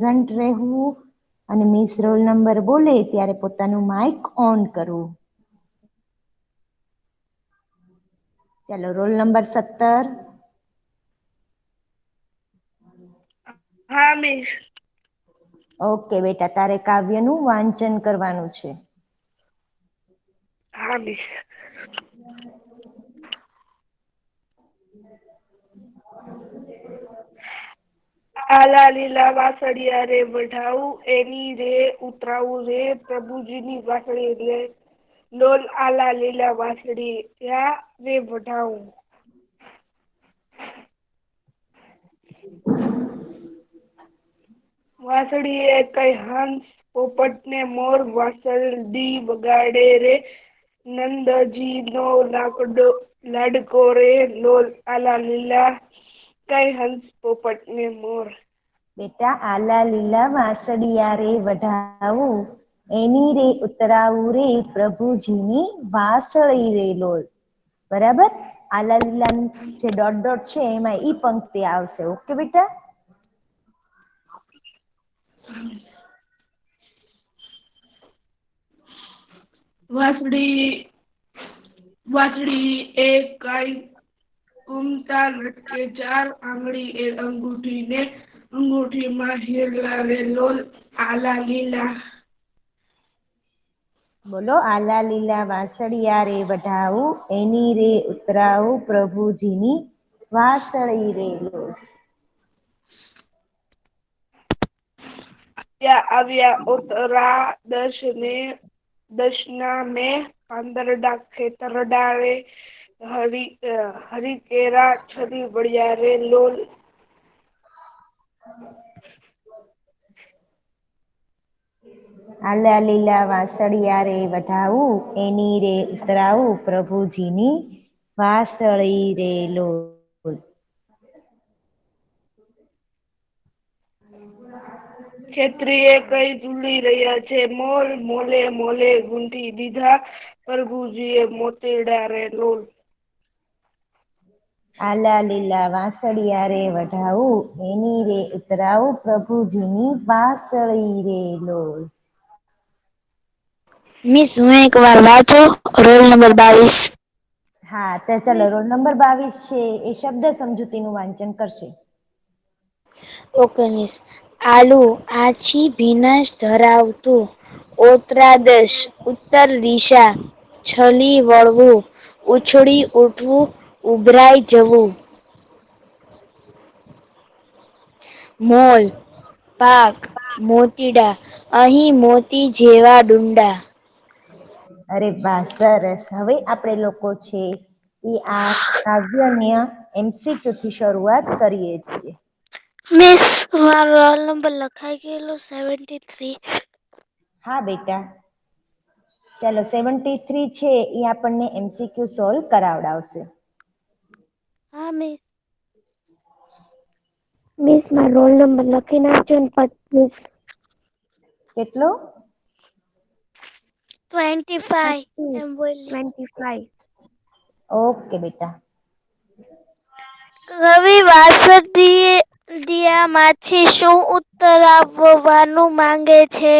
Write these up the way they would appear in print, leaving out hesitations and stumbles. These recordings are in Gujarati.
પ્રેઝન્ટ રહેવું અને મિસ રોલ નંબર બોલે ત્યારે પોતાનું માઇક ઓન કરવું. ચાલો રોલ નંબર 17. હા મિસ. ઓકે બેટા, તારે કાવ્યનું વાંચન કરવાનું છે. હા મિસ. આલા લીલા વાસળિયા રે વઢાવું, એની રે ઉતરાવું રે પ્રભુજીની વાંસળી રે લોલ. આલા લીલા વાસળિયા રે વઢાવું. વાંસળીએ કઈ હંસ પોપટ ને મોર, વાંસળી વગાડે રે નંદજી નો લાડકો રે લોલ. આલા લીલા કઈ હંસ પોપટ ને મોર. બેટા, આલા લીલા વાંસળિયા રે વઢાવું, એની રે ઉતરાવું રે પ્રભુજીની વાંસળી રે લોલ. બરાબર. આલા લીલા જે ડોટ ડોટ છે એમાં ઈ પંક્તિ આવશે. ઓકે બેટા. વાંસળી એ કઈ ઘૂમતા લટકે ચાર, આંગળી એ અંગૂઠી ને અંગૂઠીમાં હીરા રે લોલ. આલા લીલા. બોલો. આલા લીલા વાંસળિયા રે વઢાવું, એની રે ઉતરાવું પ્રભુજીની વાંસળી રે લોલ. આવ્યા ઉતરા દશના મેં, પાંદરડા ખેતરડા રે હરિકેરા છરી વળિયા રે લોલ. આલા લીલા વાંસળિયા રે વઢાવું, એની રે ઉતરાવું પ્રભુજીની વાંસળી રે લોલ. ખેત્રીએ કઈ ઝૂલી રહ્યા છે મોર, મોલે મોલે ગુંથી દીધા પ્રભુજીએ મોતીડા રે લોલ. આલા લીલા વાંસળિયા રે વઢાવું, એની રે ઉતરાવું પ્રભુજીની વાંસળી રે લોલ. મિસ, હું એક વાર વાંચો રોલ નંબર 22. હા તો ચાલો, રોલ નંબર 22 છે એ શબ્દ સમજૂતીનું વાંચન કરશે. Okay miss. આલુ આછી ભીનાશ ધરાવતું, ઓત્રાદશ ઉત્તર દિશા, છલી વળવું, ઉછળી ઉઠવું, ઉભરાઈ જવું. મોલ પાક, મોતીડા, અહીં મોતી જેવા ડુંડા. અરે વાહ, સરસ. હવે આપણે લોકો છે એ આ કાવ્યને MCQ થી શરૂઆત કરીએ છીએ. મિસ, મારો રોલ નંબર લખાઈ ગયેલો 73. હા બેટા. ચાલો, 73 છે એ આપણને MCQ સોલ્વ કરાવડાવશે. હા મિસ. મિસ, મારો રોલ નંબર લખી નાખજો ને 25. કેટલો? 25 એમ બોલી. 25. ઓકે બેટા. કવિ વાસદીયામાંથી શું ઉત્તર આવવાનું માંગે છે?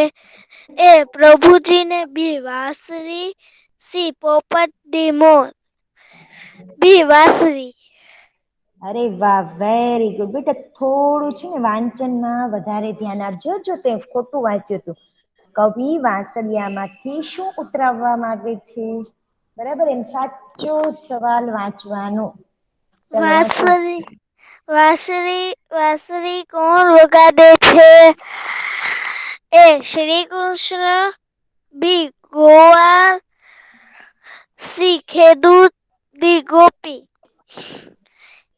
એ. પ્રભુજીને. બી. વાંસળી. સી. પોપટ. ડી. મોર. બી. વાંસળી. અરે વાહ, વેરી ગુડ બેટા. થોડું છે ને વાંચનમાં વધારે ધ્યાન આપજો. જો તે ખોટું વાંચ્યું હતું. કવિ વાંસળિયામાંથી શું ઉતરાવવા માંગે છે? બરાબર, એમ સાચો જ સવાલ વાંચવાનો. ચાલો વાંચો. વાંસળી કોણ વગાડે છે? એ. શ્રી કૃષ્ણ. બી. ગોવાળ. સી. ખેડૂત. ડી. ગોપી.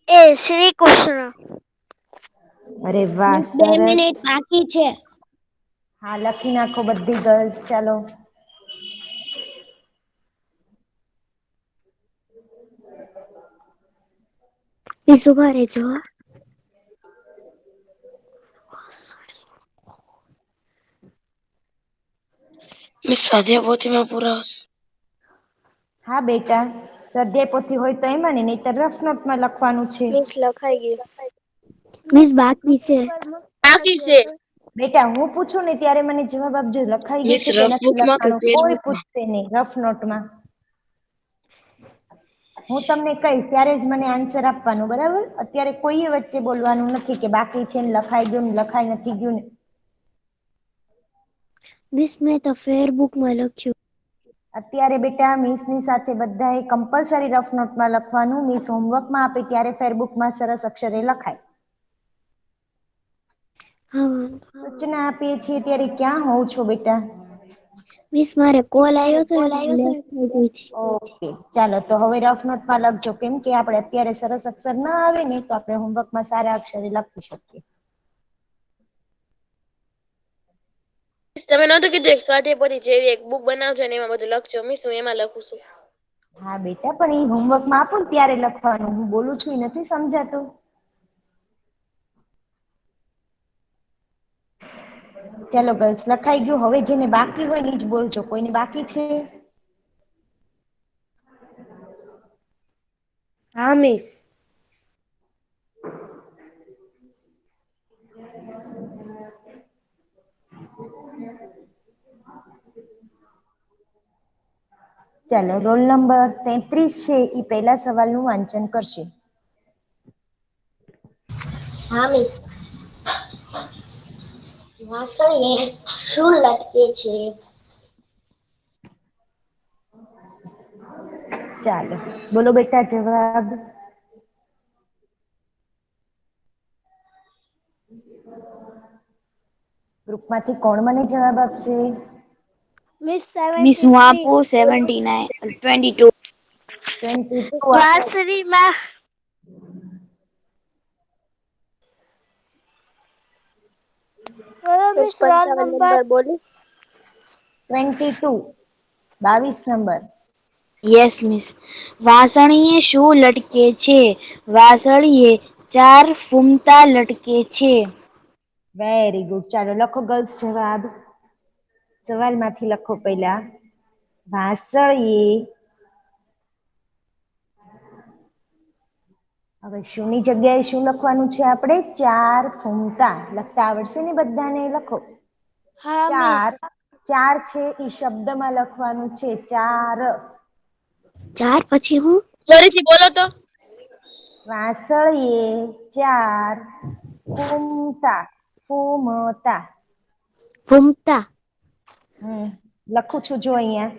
એ. શ્રી કૃષ્ણ. અરે વાહ, મિસ, 2 સરસ. મિનિટ બાકી છે. હા, લખી નાખો બધી ગર્લ્સ. ચાલો. મિસ, ઉભા રહેજો. મિસ, સ્વાધ્યાયપોથીમાં પુરાવો. હા બેટા, સ્વાધ્યાયપોથી હોય તો એમાં ને, નહીંતર રફ નોટમાં લખવાનું છે. મિસ, લખાઈ ગયું. મિસ, બાકી છે. બાકી છે. બેટા હું પૂછું ને ત્યારે મને જવાબ આપજો. લખાઈ ગયું મિસ છે કે રફ નથી બુકમાં કે લખવાનું પેન કોઈ બુકમાં? પૂછશે નહીં રફ નોટમાં. હું તમને કહીશ ત્યારે જ મને આન્સર આપવાનું, બરાબર? અત્યારે કોઈએ વચ્ચે બોલવાનું નથી કે બાકી છે ને લખાઈ ગયું ને લખાઈ નથી ગયું ને. મિસ મેં તો ફેરબુકમાં લખ્યું. અત્યારે બેટા મિસની સાથે બધાએ કમ્પલસરી રફ નોટમાં લખવાનું. મિસ હોમવર્કમાં આપે ત્યારે ફેરબુકમાં સરસ અક્ષરે લખાય. હા સૂચના આપીએ છીએ ત્યારે ક્યાં હોવ છો બેટા? મિસ મારે કોલ આવ્યો હતો ને લેટ થઈ ગઈ છે. ઓકે ચાલો તો હવે રફ નોટમાં લખજો, કેમ કે આપણે અત્યારે સરસ અક્ષર ના આવે ને તો આપણે હોમવર્કમાં સારા અક્ષરે લખી શકીએ. તમે નહોતું કીધું એક સ્વાધ્યાયપોથી જેવી એક બુક બનાવજો ને એમાં બધું લખજો. મિસ હું એમાં લખું છું. હા બેટા પણ એ હોમવર્કમાં આપું ને ત્યારે લખવાનું. હું બોલું છું એ નથી સમજાતું? ચાલો ગર્લ્સ લખાઈ ગયું. હવે જેને બાકી હોય ને જ બોલજો. કોઈને બાકી છે? હા મિસ. ચાલો રોલ નંબર 33 છે એ પહેલા સવાલનું વાંચન કરશે. હા મિસ. વાસળીએ શું લટકે છે? ચાલો બોલો બેટા જવાબ. ગ્રુપમાંથી કોણ મને જવાબ આપશે? મિસ મિસ હું 73. આપું 79 22. 22 આપો. વાસળીમાં બોલો બસ મિસ રોલ 55 નંબર બોલીશ. 22 22 નંબર. Yes miss. વાસળીએ શું લટકે છે? વાસળીએ 4 ફૂમતા લટકે છે. Very good. ચાલો લખો ગર્લ્સ જવાબ. સવાલમાંથી લખો પહેલા. વાસળીએ, હવે શુંની જગ્યાએ શું લખવાનું છે આપણે? 4 ફૂમતા. લખતા આવડશે ને બધાને? લખો. હા મિસ. 4 4 છે એ શબ્દમાં લખવાનું છે. 4. 4 પછી હું? ફરીથી બોલો તો. વાસળીએ 4 ફૂમતા. ફૂમતા. ફૂમતા. લખું છું જો અહીંયા.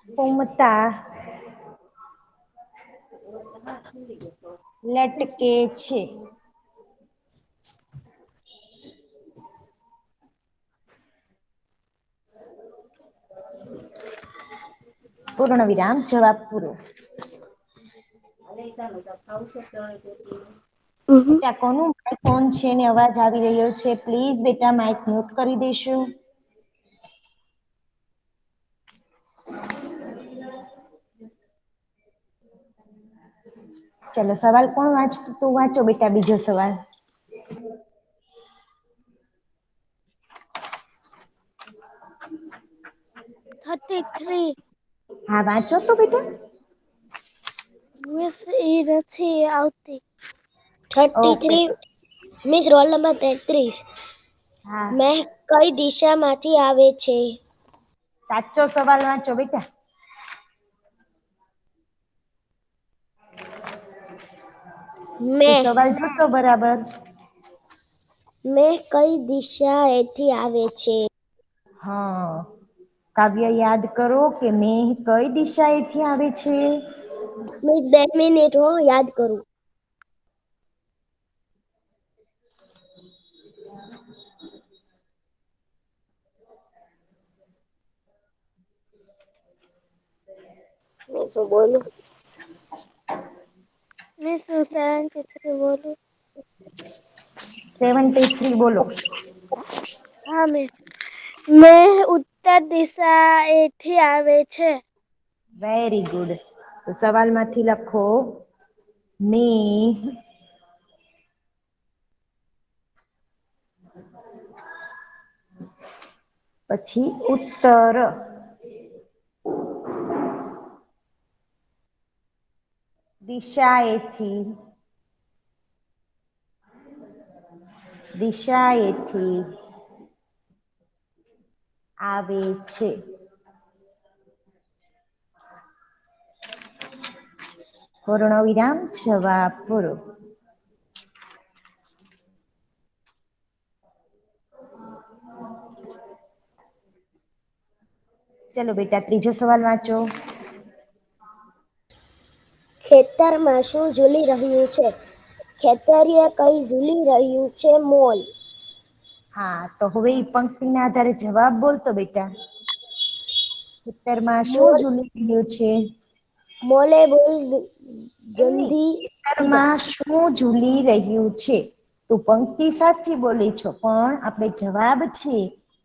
ફૂમતા લટકે છે. પૂર્ણ વિરામ. જવાબ પૂરો. બેટા કોનું માઈક ઓન છે ને અવાજ આવી રહ્યો છે? પ્લીઝ બેટા માઈક મ્યુટ કરી દેશો. ચલો સવાલ કોણ વાંચતું તું? વાંચો બેટા બીજો સવાલ. થર્ટી-થ્રી. હા વાંચો તો બેટા. મિસ એ નથી આવતી. ઓકે 33. Miss roll number 33. હા મેં કઈ દિશામાંથી આવે છે? સાચો સવાલ વાંચો બેટા. તો મેં સવાલ જોતો બરાબર. મેં કઈ દિશાએથી આવે છે? હા કાવ્ય યાદ કરો કે મેં કઈ દિશાએથી આવે છે? મિસ 2 મિનિટ હો યાદ કરું. મિસ હું બોલું? મિસ હું 73 બોલું. 73 બોલો. હા મિસ. મેં ઉત્તર દિશાએથી આવે છે. Very good. તો સવાલમાંથી લખો મેઘ પછી ઉત્તર. દિશાએથી આવે છે. પૂર્ણ વિરામ જવાબ પૂરો. ચલો બેટા ત્રીજો સવાલ વાંચો. ખેતરમાં શું ઝૂલી રહ્યું છે? ખેતરીએ કઈ ઝૂલી રહ્યું છે? મોલ. હા તો હવે એ પંક્તિના આધારે જવાબ બોલતો બેટા. ખેતરમાં શું મોલ ઝૂલી રહ્યું છે? મોલે બોલ એમની ગંધી દીધા. ખેતરમાં શું ઝૂલી રહ્યું છે? તું પંક્તિ સાચી બોલી છો પણ આપણે જવાબ છે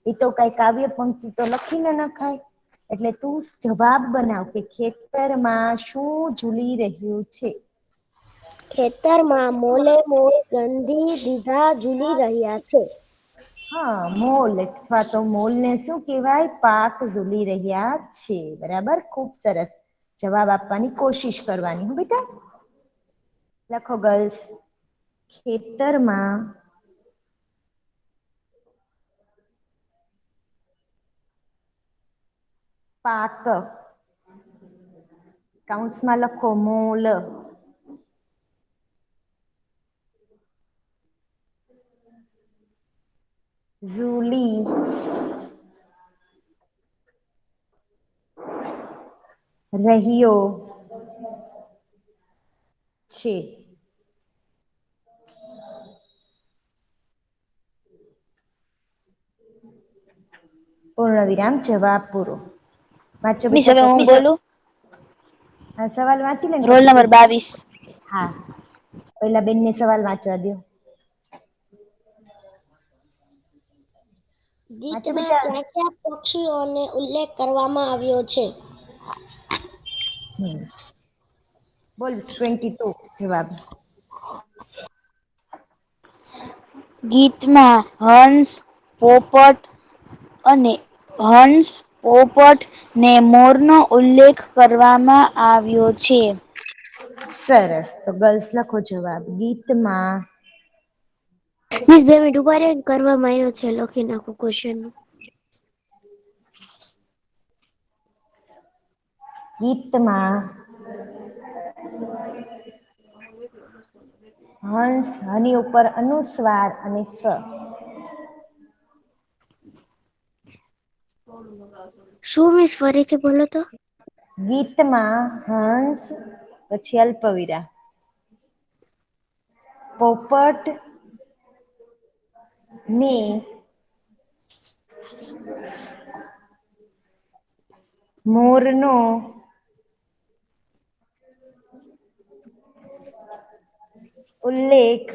એ તો કઈ કાવ્ય પંક્તિ તો લખી ન નખાય. એટલે તું જવાબ બનાવ કે ખેતરમાં શું ઝૂલી રહ્યું છે? ખેતરમાં મોલે મોલ ગંધી દીધા ઝૂલી રહ્યા છે. હા મોલ અથવા તો મોલ ને શું કહેવાય? પાક ઝૂલી રહ્યા છે. બરાબર, ખૂબ સરસ. જવાબ આપવાની કોશિશ કરવાની હો બેટા. લખો ગર્લ્સ. ખેતરમાં પાક, કૌંસમાં લખો મોલ, ઝૂલી રહ્યો છે. પૂર્ણ વિરામ જવાબ પૂરો. વાંચો મિસ બેટા હવે હું ચોથો. બોલું. હા સવાલ વાંચી લે ને રોલ પછી નંબર 22. હા પેલા બેનને સવાલ વાંચવા દો. વાંચો ગીતમાં બેટા. ક્યાં ક્યાં પક્ષીઓનો ઉલ્લેખ કરવામાં આવ્યો છે? બોલ 22 જવાબ. ગીતમાં હંસ, પોપટ ને મોરનો ઉલ્લેખ કરવામાં આવ્યો છે. સરસ. તો ગર્લ્સ લખો જવાબ. ગીતમાં મિસ 2 મિનિટ ઉભા રહો, કરવામાં આવ્યો છે લખી નાખો ક્વેશ્ચન. ગીતમાં હંસ, હની ઉપર અનુસ્વાર અને સ. શું મિસ ફરીથી બોલો તો? ગીતમાં હંસ પછી અલ્પવિરામ, પોપટ ને મોરનો ઉલ્લેખ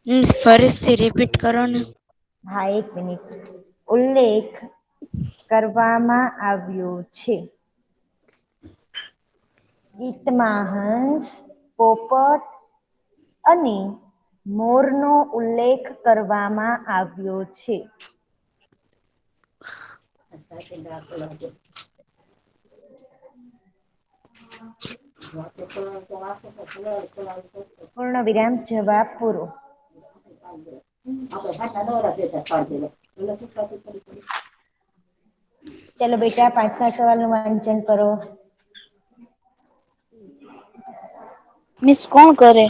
મિસ ફરીથી રિપીટ કરો ને. હા એક મિનિટ. ઉલ્લેખ કરવામાં આવ્યો છે. ગીતમાં હંસ, પોપટ અને મોરનો ઉલ્લેખ કરવામાં આવ્યો છે. પૂર્ણ વિરામ જવાબ પૂરો. ચલો બેટા પાંચમા સવાલનું વાંચન કરો. મિસ કોણ કરે?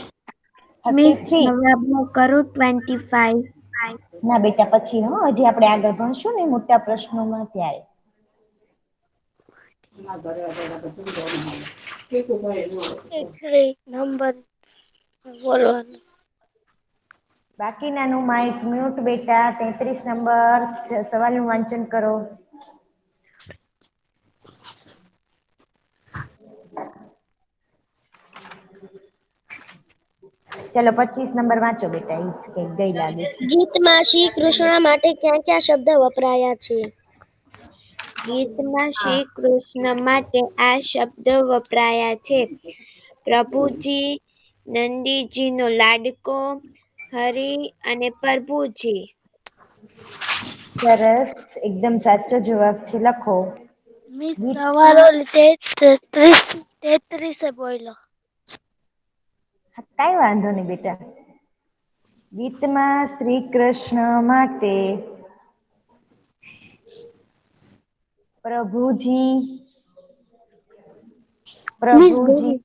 મિસ 33. હવે હું કરું 25. ના બેટા પછી હજી આપણે આગળ ભણશું ને મોટા પ્રશ્નોમાં ત્યારે. નંબર બોલવાનો. બાકીનાનું માઇક મ્યુટ બેટા. 33 નંબર સવાલનું વાંચન કરો. ચલો 25 નંબર વાંચો બેટા. એ ગઈ લાગે છે. ગીતમાં શ્રી કૃષ્ણ માટે ક્યાં ક્યાં શબ્દ વપરાયા છે? ગીતમાં હા શ્રી કૃષ્ણ માટે આ શબ્દ વપરાયા છે: પ્રભુજી, નંદીજીનો લાડકો, હરિ અને પ્રભુજી. સરસ, એકદમ સાચો જવાબ છે. લખો. મિસ ગીતમાં તમારો લીધે 33 બોલ્યો. કઈ વાંધો નહીં બેટા. ગીતમાં શ્રી કૃષ્ણ માટે પ્રભુજી મિસ પ્રભુજી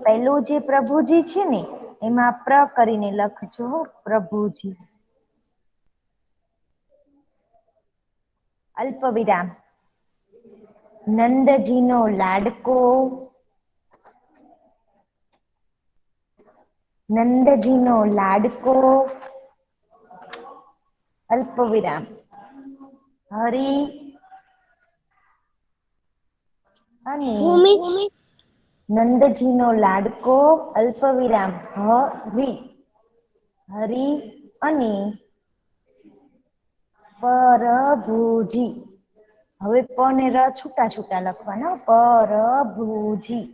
પેલું જે પ્રભુજી છે ને એમાં કરીને લખજો પ્રભુજી. અલ્પ વિરામ. નંદજીનો લાડકો નંદજીનો લાડકો અલ્પ વિરામ હરી અને હું મિસ નંદજીનો લાડકો અલ્પ વિરામ હરી અને પરભુજી. હવે પ ને ર છૂટા છૂટા લખવાના. પરભુજી.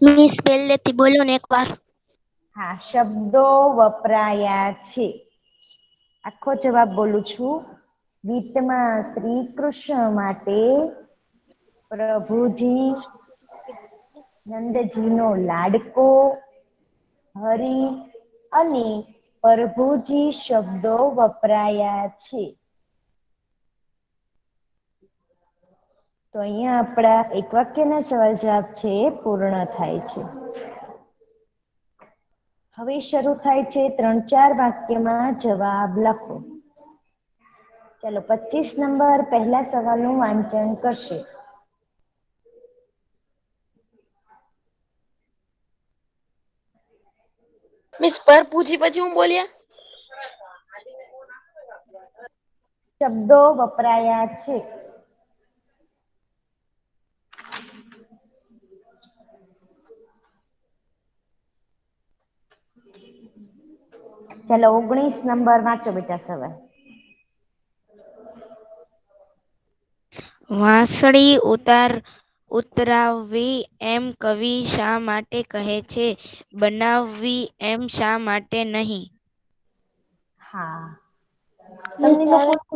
મિસ પહેલેથી બોલો ને એકવાર. હા, શબ્દો વપરાયા છે. આખો જવાબ બોલું છું. ગીતમાં શ્રી કૃષ્ણ માટે પ્રભુજી નંદજીનો લાડકો હરી અને પ્રભુજી શબ્દો વપરાયા છે. તો અહીંયા આપણા એક વાક્યના સવાલ જવાબ છે એ પૂર્ણ થાય છે. હવે શરૂ થાય છે 3-4 વાક્યમાં જવાબ લખો. ચલો 25 નંબર પહેલા સવાલનું વાંચન કરશે. મિસ પર પૂછી પછી હું બોલ્યા. શબ્દો વપરાયા છે. ચલો 19 નંબર વાંચો બેટા સવાલ. વાંસળી ઉતરાવવી એમ કવિ શા માટે કહે છે? બનાવવી એમ શા માટે નહીં? હા, મિસ તમને લોકો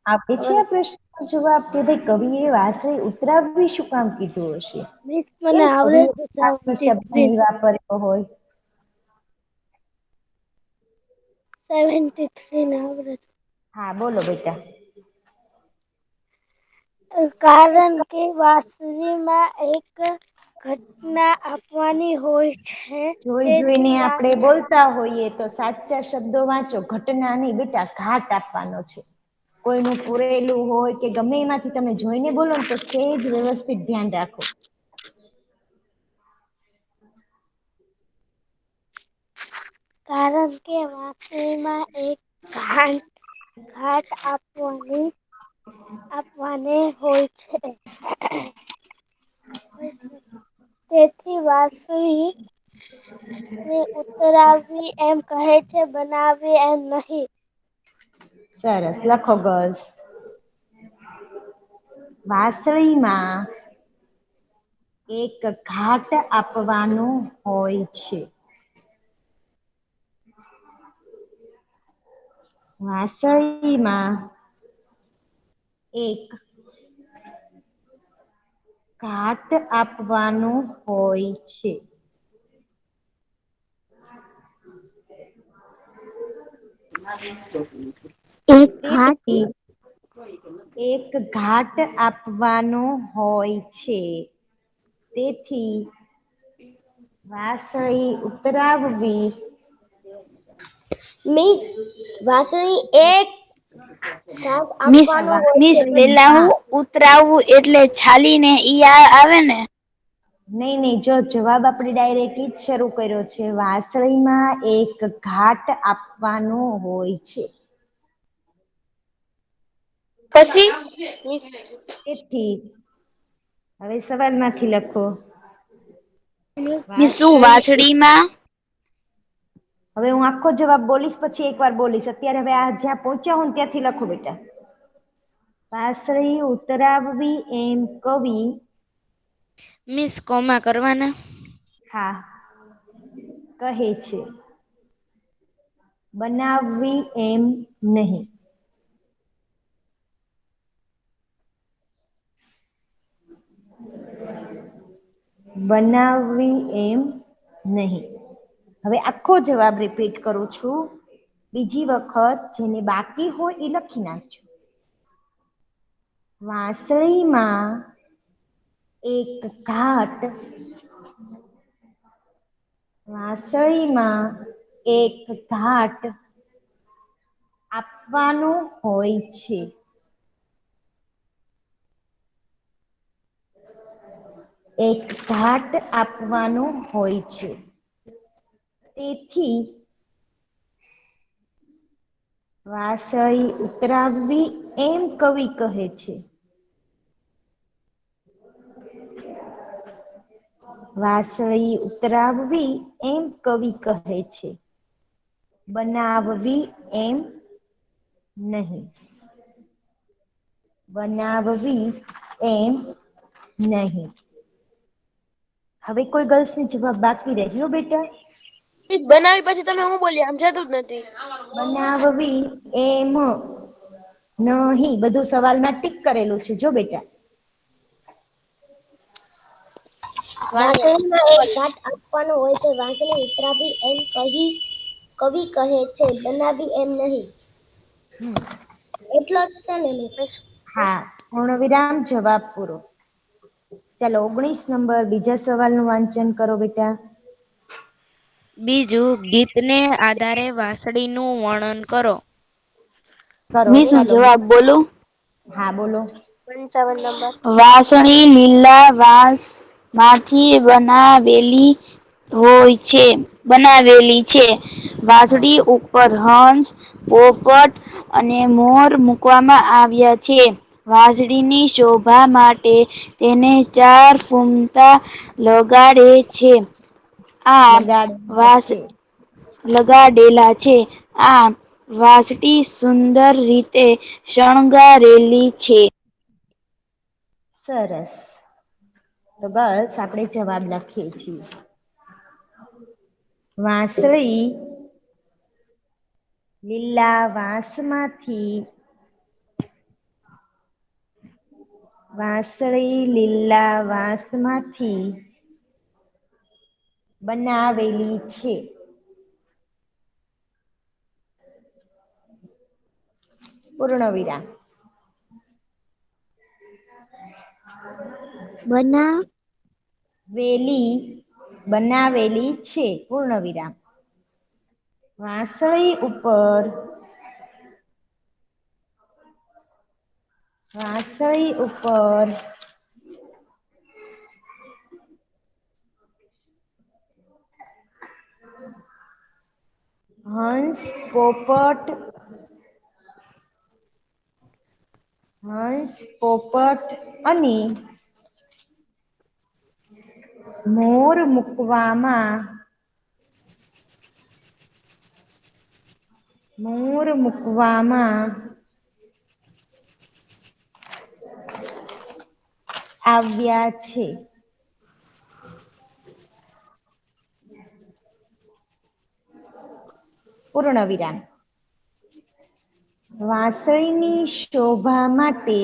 આપે છે આ પ્રશ્નનો જવાબ કે ભાઈ કવિએ વાંસળી ઉતરાવવી શું કામ કીધું હશે? મિસ મને કેમ આવડે કવિએ છે ખાલી શબ્દ 73. નહીં વાપર્યો હોય? 73 ને આવડે છે. હા, બોલો બેટા. કારણ કે વાંસળીમાં એક ઘટના આપવાની હોય છે. જોઈ તેથી જોઈને આપણે બોલતા હોઈએ તો સાચા શબ્દો વાંચો. ઘટના નહીં બેટા, ઘાટ આપવાનો છે. કોઈનું પૂરેલું હોય કે ગમે એમાંથી તમે જોઈને બોલો ને તો સહેજ વ્યવસ્થિત ધ્યાન રાખો. કારણ કે વાંસળીમાં એક ઘાટ આપવાને હોય છે. તેથી વાંસળી ને ઉતરાવવી એમ કહે છે, બનાવવી એમ નહીં. સરસ, લખો ગર્લ્સ. વાંસળીમાં એક ઘાટ આપવાનો હોય છે. વાંસળીમાં એક ઘાટ આપવાનો હોય છે. તેથી એક ઘાટ આપવાનો હોય છે. તેથી વાંસળી ઉતરાવવી મિસ વાંસળી એક ઘાટ મિસ આપવાનો હોય મિસ છે. પેલા હું હા, ઉતરાવવું એટલે છાલીને ઈ આવે ને? નહીં, જો જવાબ આપણે ડાયરેક્ટ ઈ જ શરૂ કર્યો છે. વાંસળીમાં એક ઘાટ આપવાનો હોય છે. પછી મિસ તેથી હવે સવાલમાંથી લખો. શું વાંસળી વાંસળીમાં હવે હું આખો જવાબ બોલીશ પછી એકવાર બોલીશ. અત્યારે હવે આ જ્યાં પહોંચ્યા હો ને ત્યાંથી લખો બેટા. વાંસળી ઉતરાવવી એમ કવિ મિસ કોમા કરવાના? હા કહે છે. બનાવવી એમ નહીં. બનાવવી એમ નહીં. હવે આખો જવાબ રિપીટ કરું છું. બીજી વખત જેને બાકી હોય એ લખી નાખજો. વાંસળીમાં એક ઘાટ, વાંસળીમાં એક ઘાટ આપવાનું હોય છે. એક ઘાટ આપવાનું હોય છે. તેથી વાંસળી ઉતરાવવી એમ કવિ કહે છે. વાંસળી ઉતરાવવી એમ કવિ કહે છે. બનાવવી એમ નહીં. બનાવવી એમ નહીં. હવે કોઈ ગર્લ્સને જવાબ બાકી રહ્યો બેટા? બનાવી પછી તમે હું બોલ્યા સમજાતું જ નથી. બનાવવી એમ નહીં. બધું સવાલમાં ટીક કરેલું છે જો બેટા. વાંસળીમાં એક ઘાટ આપવાનો હોય છે. વાંસળી ઉતરાવવી એમ કવિ કહે છે. બનાવવી એમ નહીં. એટલો જ છે ને? હા, પૂર્ણ વિરામ, જવાબ પૂરો. ચાલો 19 નંબર બીજા સવાલનું વાંચન કરો બેટા. બીજું, ગીતને આધારે વાંસળીનું વર્ણન કરો. કરો મિસ હું ચાલો. જવાબ બોલું? હા બોલો. 55 નંબર. વાંસળી લીલા વાંસ માંથી બનાવેલી છે. હા વાંસળી ઉપર હંસ, પોપટ અને મોર મૂકવામાં આવ્યા છે. વાંસળીની શોભા માટે તેને 4 ફૂમતા લગાડે છે. આ લગાડેલા વાસ છે. લગાડેલા છે. આ વાંસળી સુંદર રીતે શણગારેલી છે. સરસ. તો બસ આપણે જવાબ લખીએ છીએ. વાંસળી લીલા વાંસમાંથી બનાવેલી છે. પૂર્ણ વિરામ. બનાવેલી છે. પૂર્ણ વિરામ. વાંસળી ઉપર હંસ, પોપટ અને મોર મૂકવામાં આવ્યા છે. પૂર્ણ વિરામ. વાંસળીની શોભા માટે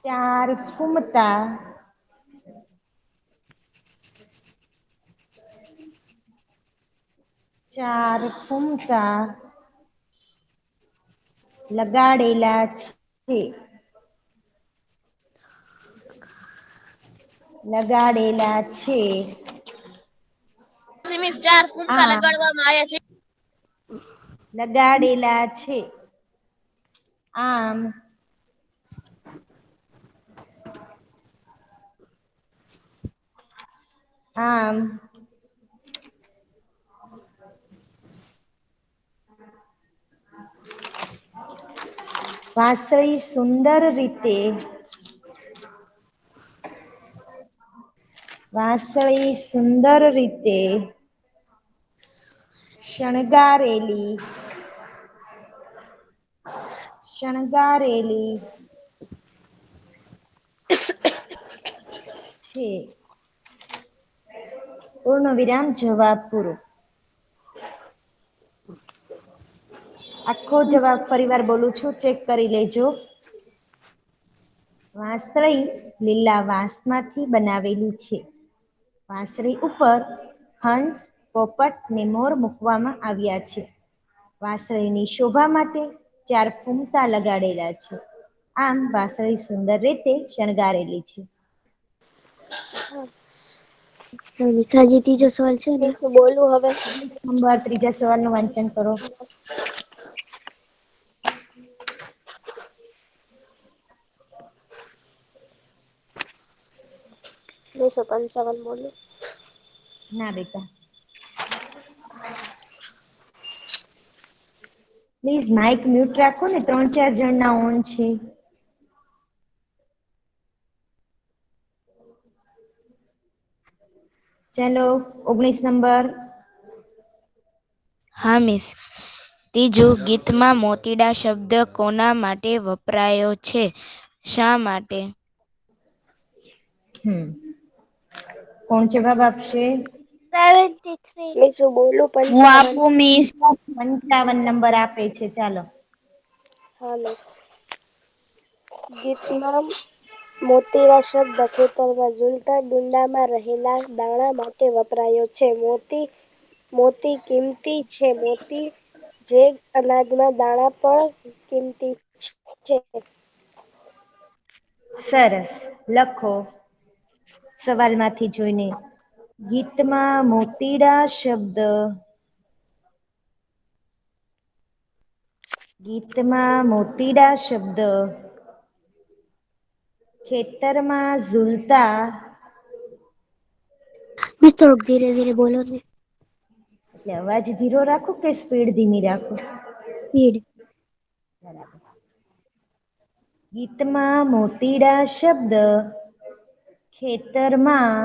4 ફૂમતા લગાડેલા છે. મિસ 4 ફૂમકા આ લગાડવામાં આવ્યા છે. લગાડેલા છે. આમ વાંસળી સુંદર રીતે શણગારેલી છે. પૂર્ણ વિરામ, જવાબ પૂરો. આખો જવાબ ફરીવાર બોલું છું, ચેક કરી લેજો. વાંસળી લીલા વાંસમાંથી બનાવેલી છે. વાંસળી ઉપર હંસ, પોપટ ને મોર મૂકવામાં આવ્યા છે. વાંસળીની શોભા માટે 4 ફૂમતા લગાડેલા છે. આમ વાંસળી સુંદર રીતે શણગારેલી છે. હજી ત્રીજો સવાલ છે ને, બોલું હવે. નંબર ત્રીજા સવાલનું વાંચન કરો. 255 બોલું. ના બેટા, પ્લીઝ માઇક મ્યુટ રાખો ને, 3-4 જણના ઓન છે. ચાલો 19 નંબર. હા મિસ. ત્રીજું, ગીતમાં મોતીડા શબ્દ કોના માટે વપરાયો છે? શા માટે? કોણ જવાબ આપશે? 73. બીજું બોલું હું 55. આપું મિસ. 55 નંબર આપે છે. ચાલો. હા મિસ. ગીતમાં મોતીડા શબ્દ ખેતરમાં ઝૂલતા ડુંડામાં રહેલા દાણા માટે વપરાયો છે. મોતી કિંમતી છે. મોતી જે અનાજના દાણા પણ કિંમતી છે. સરસ, લખો સવાલમાંથી જોઈને. ગીતમાં મોતીડા શબ્દ ખેતરમાં ઝૂલતા મિસ થોડુંક ધીરે ધીરે બોલો ને. એટલે અવાજ ધીરો રાખો કે સ્પીડ ધીમી રાખો? સ્પીડ. બરાબર. ગીતમાં મોતીડા શબ્દ ખેતરમાં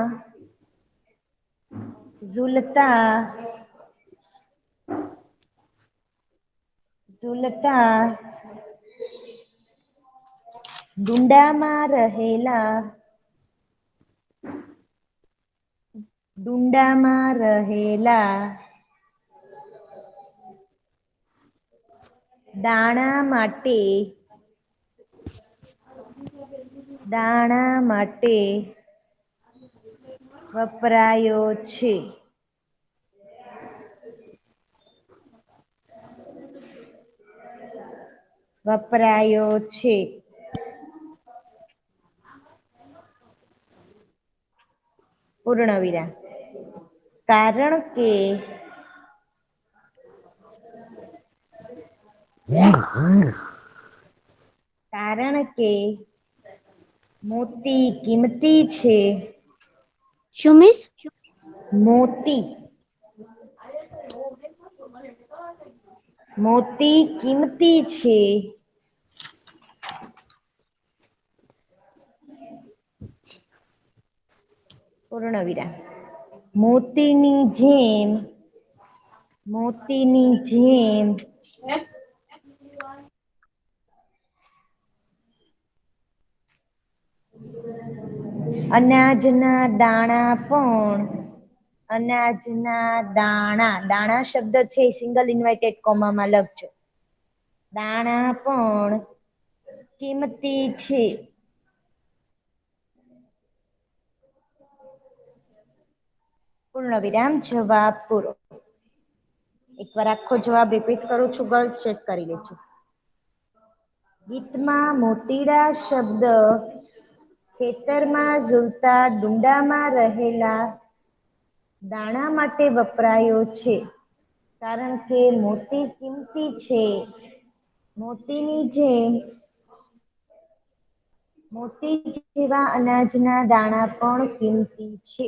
ઝૂલતા ડુંડામાં રહેલા દાણા માટે વપરાયો છે. પૂર્ણવિરામ. કારણ કે મોતી કિંમતી છે. શું મિસ? મોતી કિંમતી છે. પૂર્ણવિરામ. મોતીની જેમ અનાજના દાણા શબ્દ છે સિંગલ ઇન્વાઇટેડ કોમામાં લખજો. દાણા પણ કિંમતી છે. પૂર્ણવિરામ. જવાબ પૂરો. એકવાર આખો જવાબ રિપીટ કરું છું, ગર્લ્સ ચેક કરી લેજો. ગીતમાં મોતીડા શબ્દ ખેતરમાં ઝૂલતા ડુંડામાં રહેલા દાણા માટે વપરાયો છે. કારણ કે મોતી કિંમતી છે. મોતી જેવા અનાજના દાણા પણ કિંમતી છે.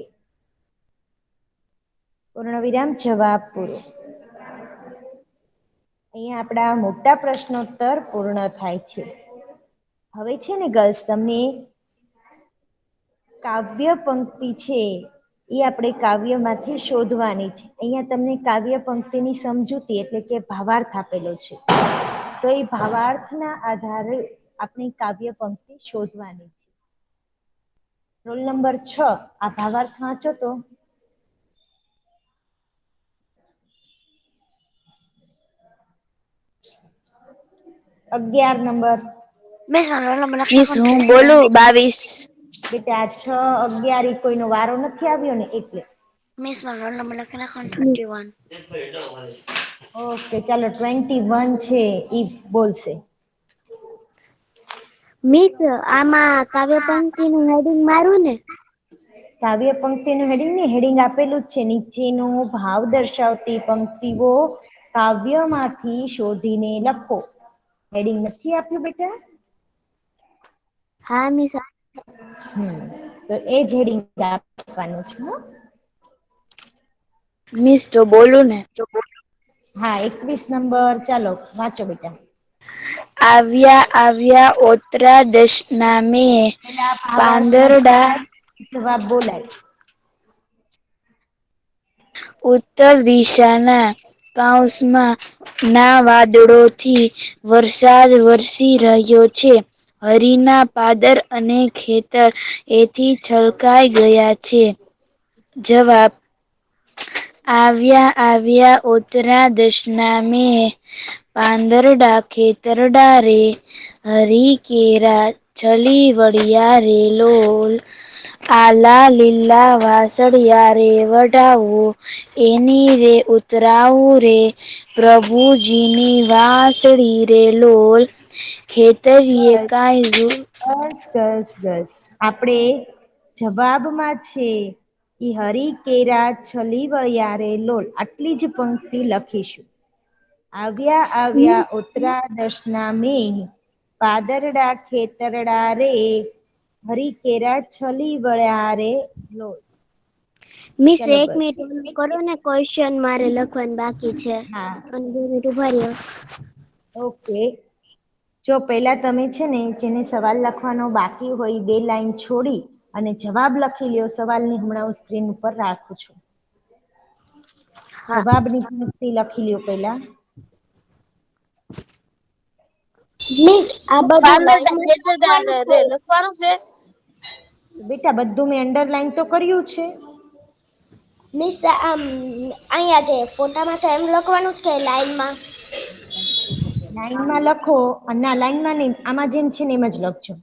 પૂર્ણવિરામ. જવાબ પૂરો. અહીંયા આપણા મોટા પ્રશ્નોત્તર પૂર્ણ થાય છે. હવે છે ને ગર્લ્સ, તમને કાવ્ય પંક્તિ છે એ આપણે કાવ્યમાંથી શોધવાની છે. અહીંયા તમને કાવ્ય પંક્તિની સમજૂતી એટલે કે ભાવાર્થ આપેલો છે. તો એ ભાવાર્થના આધારે આપણે કાવ્ય પંક્તિ શોધવાની છે. રોલ નંબર 6 આ ભાવાર્થ વાંચો તો. 11 નંબર. મિસ મારો રોલ નંબર લખી મિસ નાખો ને હું 21. બોલું 22. બેટા 6, 11 ઈ કોઈનો વારો નથી આવ્યો ને એટલે. મિસ મારો રોલ નંબર લખી નાખો ને 21. ઓકે ચાલો 21 છે ઈ બોલશે. મિસ આમાં કાવ્ય પંક્તિનું હેડિંગ મારું ને? કાવ્ય પંક્તિનું હેડિંગ ને હેડિંગ આપેલું જ છે. નીચેનો ભાવ દર્શાવતી પંક્તિઓ કાવ્યમાંથી શોધીને લખો. હેડિંગ નથી આપ્યું બેટા? હા મિસ. તો એ જ હેડિંગ આપવાનું છે. મિસ તો બોલું ને? હા 21 નંબર ચાલો વાંચો બેટા. આવ્યા આવ્યા ઓતરા દશનામે પેલા ભાવાર્થ પાંદરડા લખાય, જવાબ બોલાય. ઉત્તર દિશાના કૌંસમાં ના વાદળોથી વરસાદ વરસી રહ્યો છે. હરીના પાદર અને ખેતર એથી છલકાઈ ગયા છે. જવાબ: આવ્યા આવ્યા ઓતરા દશનામે પાંદરડા ખેતરડા રે, હરી કેરા છલી વળિયા રે લોલ. આલા લીલા વાસળિયા રે વઢાવું, એની રે ઉતરાવું રે, પ્રભુજીની વાંસળી રે લોલ. ખેતરીએ કાંઈ બસ બસ બસ. આપણે જવાબમાં છે ઈ હરી કેરા છલી વળિયા રે લોલ, આટલી જ પંક્તિ લખીશું. આવ્યા આવ્યા ઓતરા દશનામે પાદરડા ખેતરડા રે, હરી કેરા છલી વળ્યા રે લોલ. મિસ ચલો એક બસ. મિનિટ ઓલું કરો ને, ક્વેશ્ચન મારે લખવાનું બાકી છે. હા અને 2 મિનિટ ઉભા રહ્યો. ઓકે. જો પેલા તમે છે ને જેને સવાલ લખવાનો બાકી હોય 2 લાઈન છોડી અને જવાબ લખી લ્યો. સવાલની હમણાં હું સ્ક્રીન ઉપર રાખું છું. હા જવાબની પંક્તિ લખી લ્યો પેલા. મિસ આ બધું પાંદરડા લાઈનમાં જ ખેતરદાર લખવાનું રે છે? લખવાનું છે. બેટા બધું મેં અંડરલાઈન તો કર્યું છે. મિસ આમ અહીંયા જે ફોટામાં છે એમ લખવાનું છે કે લાઈનમાં? લાઈનમાં લખો. ના લાઈનમાં નહીં, આમાં જેમ છે ને એમ જ લખજો.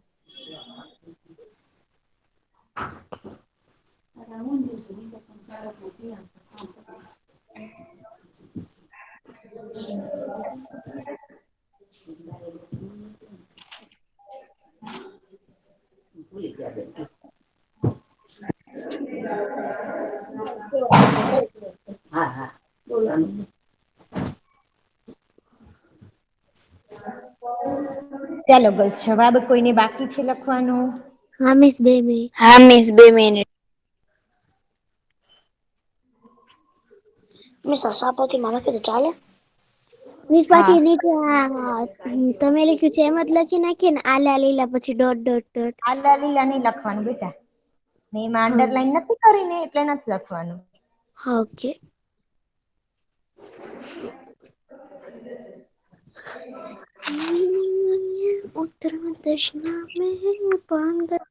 ચાલો ગર્લ્સ, જવાબ કોઈને બાકી છે લખવાનો? હા મિસ 2 મિનિટ. હા મિસ 2 મિનિટ. મિસ શાપોથી માં લખી દો ચાલે? મિસ હા પછી નીચે તમે લખ્યું છે એમ જ લખી નાખીએ ને, આલા લીલા પછી ડોટ ડોટ ડોટ. આલા લીલા નહીં લખવાનું બેટા. મેં એમાં હા અંડરલાઈન નથી કરી ને એટલે નથી લખવાનું. હા ઓકે. ઉત્તર દશનામે પાંદર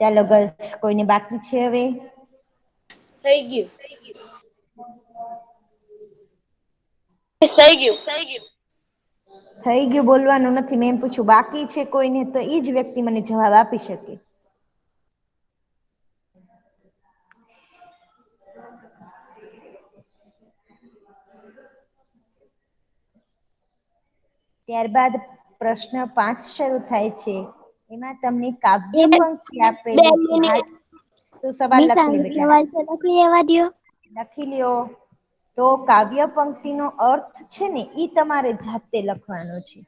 ચાલો ગર્લ્સ, કોઈને બાકી છે હવે? થઈ ગયું. થઈ ગયું. થઈ ગયું બોલવાનું નથી. મેં એમ પૂછ્યું બાકી છે કોઈને, તો ઈ જ વ્યક્તિ મને જવાબ આપી શકે. ત્યારબાદ પ્રશ્ન 5 શરૂ થાય છે. એમાં તમને કાવ્ય એ પંક્તિ બે આપેલી છે. હા, મિનિટ તો સવાલ મિસ લખી લે બેટા. સવાલ તો લખી લેવા દ્યો. લખી લ્યો. તો કાવ્ય પંક્તિનો અર્થ છે ને ઈ તમારે જાતે લખવાનો છે.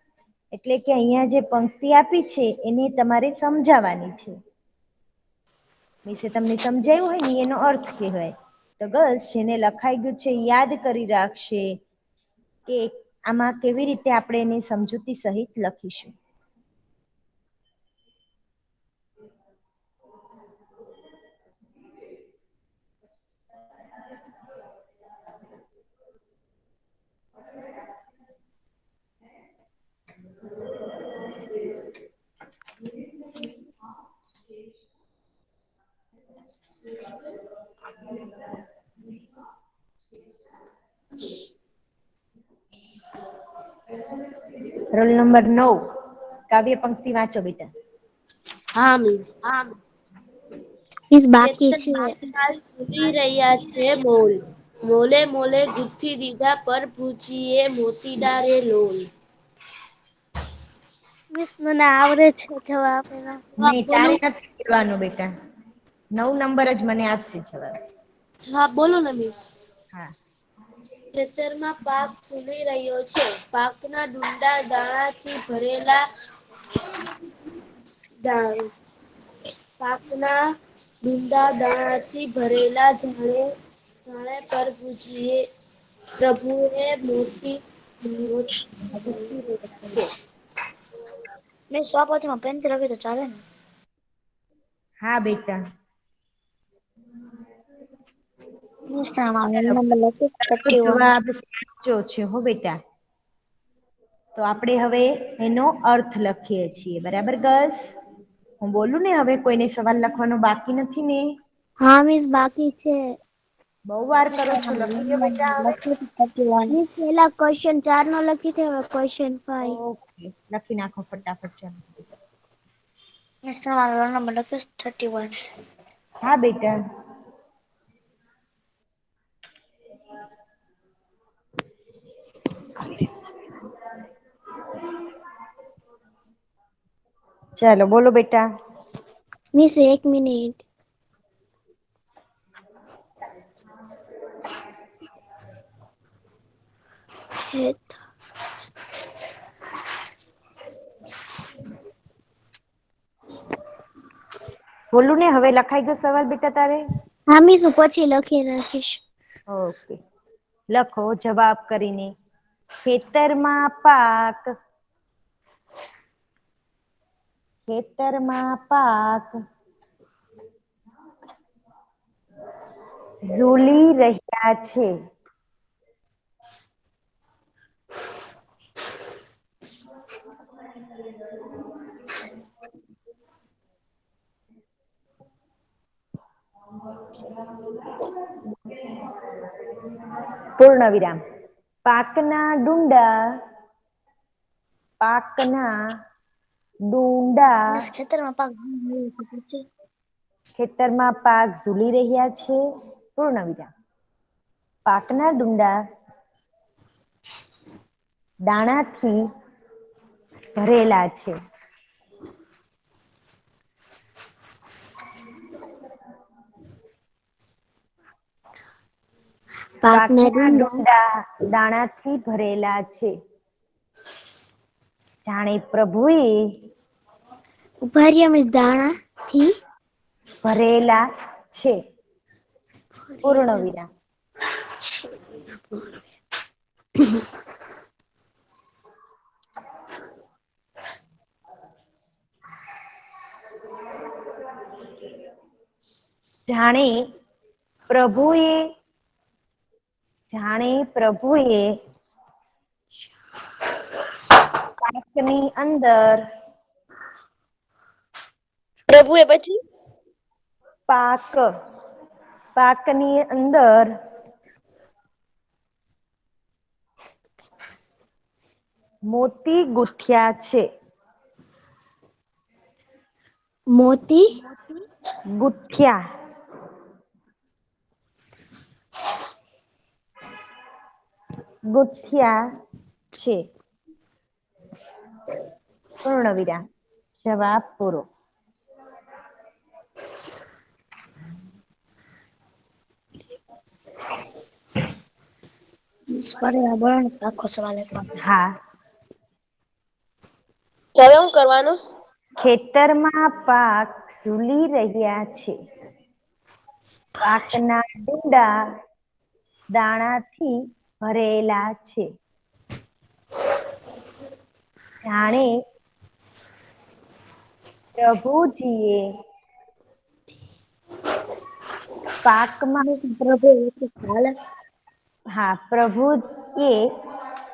એટલે કે અહીંયા જે પંક્તિ આપી છે એને તમારે સમજાવવાની છે. વિશે તમને સમજાયું હોય ને એનો અર્થ કહેવાય. તો ગર્લ્સ, જેને લખાઈ ગયું છે યાદ કરી રાખશે કે આમાં કેવી રીતે આપણે એને સમજૂતી સહિત લખીશું. રોલ નંબર 9 કાવ્ય પંક્તિ વાંચો બેટા. હા મિસ. મિસ બાકી છે. ખેતરમાં પાક સૂલી રહ્યા છે મોલ. મોલે મોલે ગુથ્થી દીધા પર પૂછીએ મોતીડા રે લોલ. મિસ મને આવડે છે જવાબ એનો. જવાબ નહીં, બોલો. તારે નથી બોલવાનું બેટા. 9 નંબર જ મને આપશે જવાબ. જવાબ બોલો ને મિસ. હા. ખેતરમાં પાક સૂલી રહ્યો છે. પાકના ડુંડા દાણાથી ભરેલા પાકના ડુંડા દાણાથી ભરેલા ઝાડે પર પૂછીએ પ્રભુએ મોતી ગુંથી રહ્યા છે. મિસ સ્વપથમાં પેનથી લખી તો ચાલે ને. હા બેટા. મિસ આમાં નંબર લખી તારો 31. જવાબ સાચો છે હો બેટા. તો આપણે હવે એનો અર્થ લખીએ છીએ. બરાબર ગર્લ્સ? હું બોલું ને હવે કોઈને સવાલ લખવાનો બાકી નથી ને? હા મિસ બાકી છે. બહુ વાર કરો છો, લખી દો બેટા હવે. મિસ પહેલા ક્વેશ્ચન 4 નો લખી દે, હવે ક્વેશ્ચન 5. ઓકે, લખી નાખો ફટાફટ. ચાલો. મિસ તમારો રોલ નંબર લખ્યો 31. હા બેટા. ચાલો બોલો બેટા. Miss 1 minute. બોલું ને હવે, લખાઈ ગયો સવાલ બેટા તારે? હા મિસ હું પછી લખી રાખીશ. ઓકે, લખો જવાબ કરીને. ખેતરમાં પાક. ખેતરમાં પાક ઝૂલી રહ્યા છે. પૂર્ણ વિરામ. પાકના ડૂંડા મિસ ખેતરમાં પાક ખેતરમાં પાક ઝૂલી રહ્યા છે. પૂર્ણ વિરામ. પાકના ડુંડા દાણાથી ભરેલા છે. પાકના ડુંડા દાણાથી ભરેલા છે. જાણે પ્રભુએ ઉભા રહ્યા મિસ દાણાથી ભરેલા છે. પૂર્ણ વિરામ. જાણે પ્રભુએ પાકની અંદર પ્રભુએ પછી પાકની અંદર મોતી ગૂંથ્યા છે. મોતી ગૂંથ્યા છે. પૂર્ણ વિરામ. જવાબ પૂરો. આખો સવાલ હા. હવે હું કરવાનું? ખેતરમાં પાક ઝૂલી રહ્યા છે. પાકના ડૂંડા દાણાથી ભરેલા છે. જાણે પ્રભુજીએ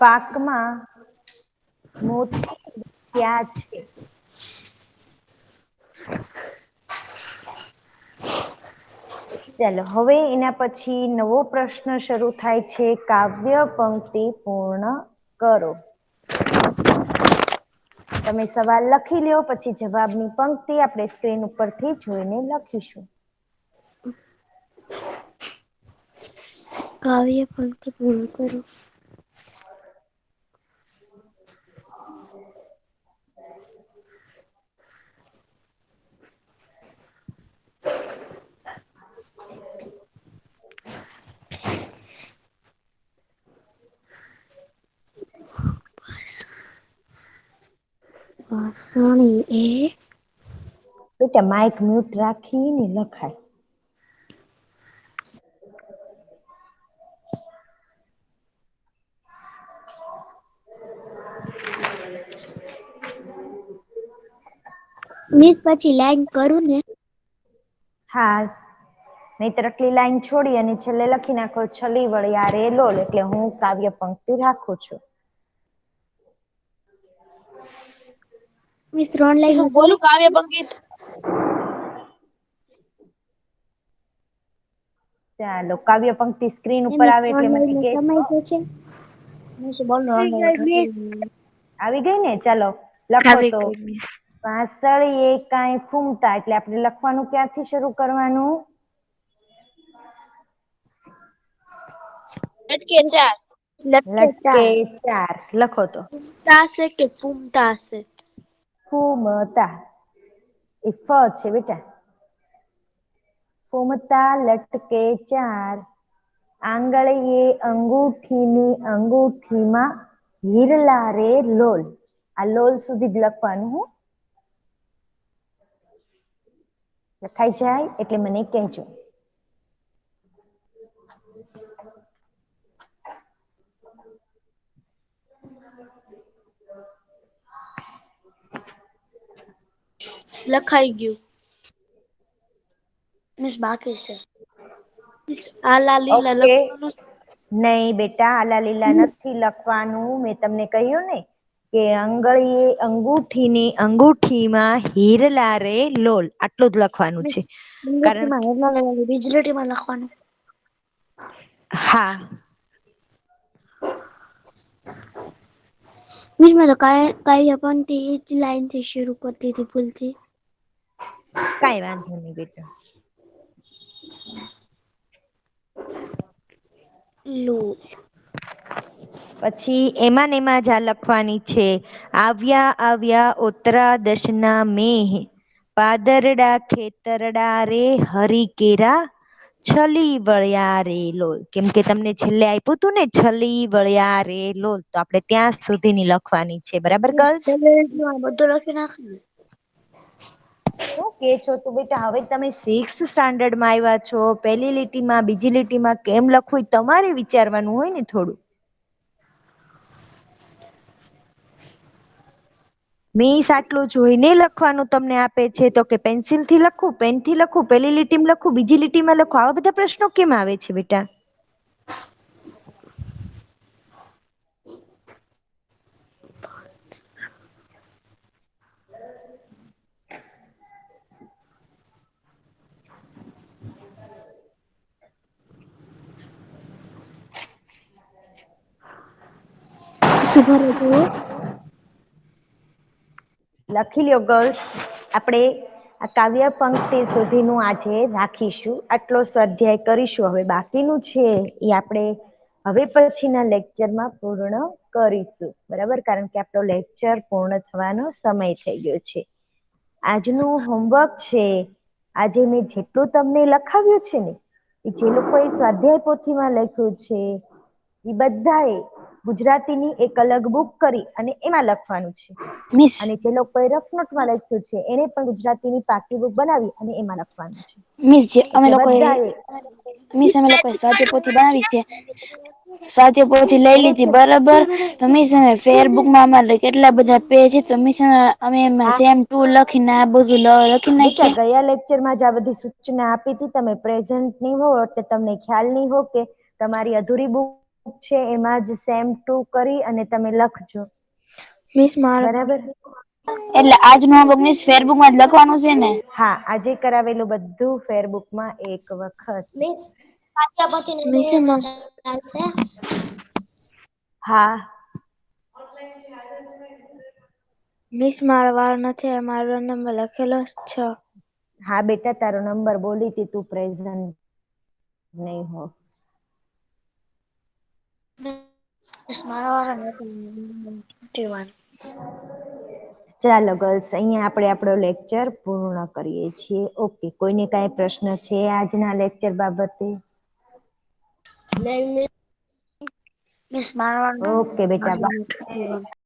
પાકમાં મોતી ગૂંથ્યા છે. ચાલો હવે એના પછી નવો પ્રશ્ન શરૂ થાય છે, કાવ્ય પંક્તિ પૂર્ણ કરો. તમે સવાલ લખી લ્યો, પછી જવાબની પંક્તિ આપણે સ્ક્રીન ઉપરથી જોઈને લખીશું. કાવ્ય પંક્તિ પૂર્ણ કરો. વાસણી એ બેટા માઇક મ્યુટ રાખીને લખાય. મિસ પછી લાઈન કરું ને? હા, નહીતર આટલી લાઈન છોડી અને છેલ્લે લખી નાખો છલી વળિયા રે લોલ, એટલે હું કાવ્ય પંક્તિ રાખું છું. મિસ 3 લાઈન શું માં બોલું કાવ્ય પંક્તિ? ચાલો કાવ્ય પંક્તિ સ્ક્રીન ઉપર મિસ આવે 3 એટલે મને લાઈન કે સમય તો છે. મિસ બોલ આવી ગઈ ને. ચાલો લખો આવી તો. ગઈ મિસ. વાસળીએ કાંઈ ફૂમતા, એટલે આપણે લખવાનું ક્યાંથી શરૂ કરવાનું? લટકે 4. લટકે 4 લખો તો. ફૂમતા હશે કે ફૂમતા હશે? ફૂમતા એ ફ છે બેટા. ફૂમતા લટકે 4, આંગળીએ અંગૂઠીની અંગૂઠીમાં હિરલા રે લોલ. આ લોલ સુધી જ લખવાનું. હું લખાઈ જાય એટલે મને કહેજો. લખાઈ ગયું. મિસ બાકી છે. આલા લીલા ઓકે. લખવાનું. નહીં બેટા, આલા લીલા નથી લખવાનું. મેં તમને કહ્યું ને કે અંગળીએ અંગૂઠીની અંગૂઠીમાં હિરલા રે લોલ, આટલું જ લખવાનું છે. કારણ બીજલેટીમાં લખવાનું. હા, મિસ મેં તો કાવ્ય પંક્તિ એ જ લાઈન થી શરૂ કરતી હતી ભૂલથી. કાંઈ વાંધો નહીં બેટા. લોલ. પછી એમાં ને એમાં જ આ લખવાની છે. આવ્યા આવ્યા ઓતરા દશના મેહ, પાદરડા ખેતરડા રે હરી કેરા છલી વળ્યા રે લોલ. કેમ કે તમને છેલ્લે આપ્યું તું ને છલી વળ્યા રે લોલ, તો આપણે ત્યાં સુધીની લખવાની છે. બરાબર ગર્લ્સ? બધું લખી નાખે. શું કે છો તું બેટા? હવે તમે 6th સ્ટાન્ડર્ડમાં આવ્યા છો. પહેલી લીટીમાં બીજી લીટીમાં કેમ લખવું તમારે વિચારવાનું હોય ને થોડું. મિસ આટલું જોઈને લખવાનું તમને આપે છે તો કે પેન્સિલ થી લખું, પેન થી લખું, પહેલી લીટીમાં લખું, બીજી લીટીમાં લખું, આવા બધા પ્રશ્નો કેમ આવે છે બેટા? સુભરે તો લખી લ્યો ગર્લ્સ. આપણે આ કાવ્ય પંક્તિ સુધીનું આજે રાખીશું. આટલો સ્વાધ્યાય કરીશું. હવે બાકીનું છે એ આપણે હવે પછીના લેક્ચરમાં પૂર્ણ કરીશું. બરાબર? કારણ કે આપણો લેક્ચર પૂર્ણ થવાનો સમય થઈ ગયો છે. આજનું હોમવર્ક છે, આજે મેં જેટલું તમને લખાવ્યું છે ને, એ જે લોકોએ સ્વાધ્યાય પોથીમાં લખ્યું છે એ બધાએ ગુજરાતીની એક અલગ બુક કરી અને એમાં લખવાનું છે. મિસ અને જે લોકોએ રફ નોટમાં લખ્યું છે એને પણ ગુજરાતીની પાકી બુક બનાવી અને એમાં લખવાનું છે. મિસ જે અમે એટલે લોકોએ બધાએ સ્વાધ્યાય પોથી બનાવી છે. સ્વાધ્યાય પોથી લઈ એને લીધી છે બરાબર. તો મિસ અમે ફેરબુકમાં અમારે કેટલા બધા પેજ છે તો મિસ અમે એમાં હા સેમ ટુ લખીને આ બધું લખી બેટા, નાખીએ. ગયા લેક્ચરમાં જ આ બધી સૂચના આપી હતી. તમે પ્રેઝન્ટ નહીં હો એટલે તમને ખ્યાલ નહીં હો કે તમારી અધૂરી બુક છે એમાં જ સેમ ટુ કરી અને તમે લખજો. મિસ મારે બરાબર? એટલે આજનું હોમવર્ક મિસ ફેરબુક માં જ લખવાનું છે ને? હા, આજે કરાવેલું બધું ફેરબુકમાં એક વખત. મિસ પાછા પછી મિસ ચાલશે. હા. મિસ મારો વાર નથી, મારો નંબર લખેલો જ છે. હા બેટા, તારો નંબર બોલી હતી, તું પ્રેઝન્ટ નહીં હો. મિસ મારો વાર નથી. ચાલો ગર્લ્સ, અહીંયા આપણે આપણો લેક્ચર પૂર્ણ કરીએ છીએ. ઓકે, કોઈને કાંઈ પ્રશ્ન છે આજના લેક્ચર બાબતે? નહીં મિસ. મિસ મારો વાર ઓકે બેટા, બાય. નથી.